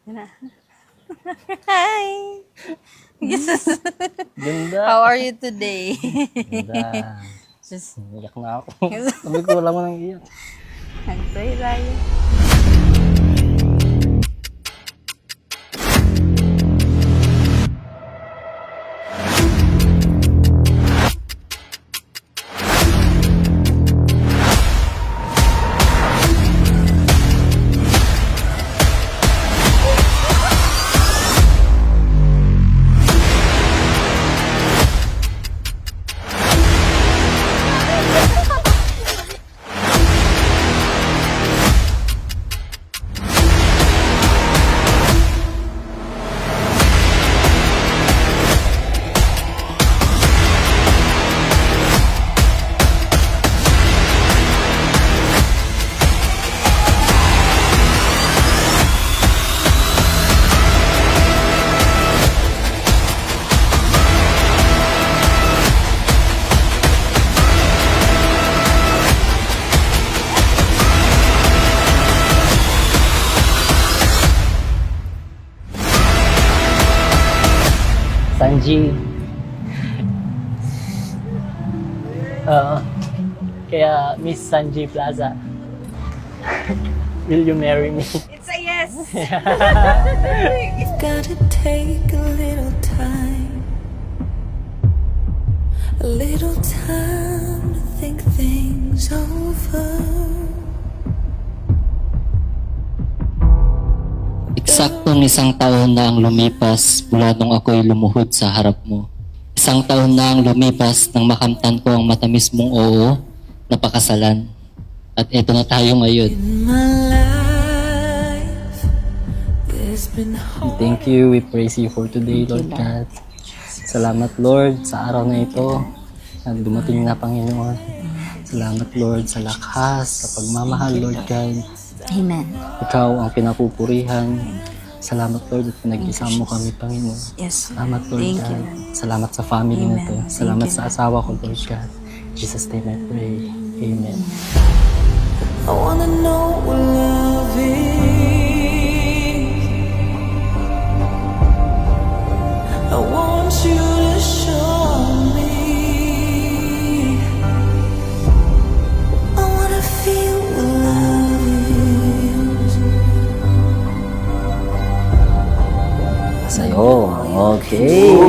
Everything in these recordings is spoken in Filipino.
Yan na. Hi! Ganda. How are you today? Ganda. Iyak na ako. Sabi ko, wala mo nang iyak. Nag-pray tayo. Sanji. Kaya Miss Sanji Plaza. Will you marry me? It's a yes! Gotta take a little time to think things over. Eksaktong 1 taon na ang lumipas mula nung ako'y lumuhod sa harap mo. 1 taon na ang lumipas nang makamtan ko ang matamis mong oo na pakasalan. At eto na tayo ngayon. In my life, there's been hope. Thank you. We praise you for today, Lord God. Salamat, Lord, sa araw na ito na dumating na, Panginoon. Salamat, Lord, sa lakas, sa pagmamahal, Lord God. Amen. Ikaw ang pinapupurihan. Salamat, Lord, at pinag-isa mo kami, Panginoon. Yes. Salamat, Lord Thank God. you. Salamat sa family na to. Amen. Salamat Thank sa asawa ko, Lord God. In Jesus' name I pray. Amen. I wanna know what love is. I want you to show me. I wanna feel what love is. Sa'yo. Okay.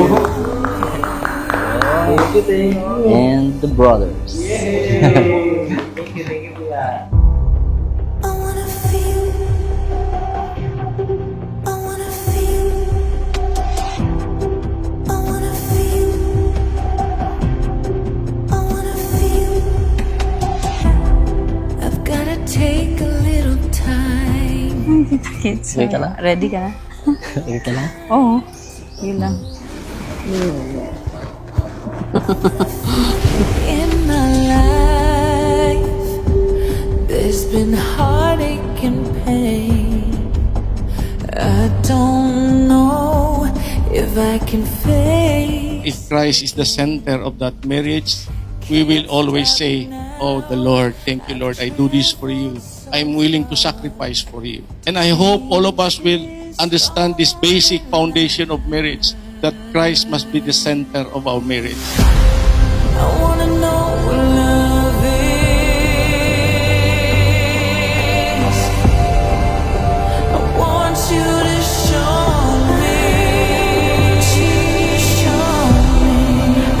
And the brothers. I wanna feel. I wanna feel. I wanna feel. I wanna feel. I've gotta take a little time. Kids. Ready ka na? Ready ka na? Okay ka lang? Oo. Yun lang. In my life, there's been heartache and pain. I don't know if I can face. If Christ is the center of that marriage, we will always say, "Oh, the Lord, thank you, Lord. I do this for you. I'm willing to sacrifice for you." And I hope all of us will understand this basic foundation of marriage, that Christ must be the center of our marriage. I wanna know what love is. I want you to show me.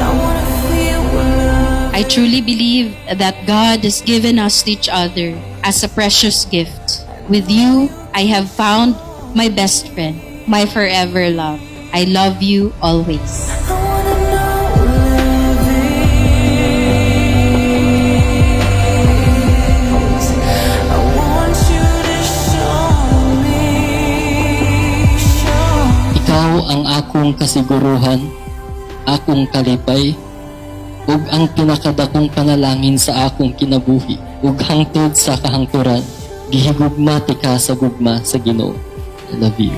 I wanna feel what love. I truly believe that God has given us each other as a precious gift. With you, I have found my best friend, my forever love. I love you always. I wanna know what love is. I want you to show me. Ikaw ang akong kasiguruhan, akong kalipay, ug ang pinakadakong panalangin sa akong kinabuhi, ug hangtod sa kahangturan, gihigugma ti ka sa gugma sa Ginoo. I love you.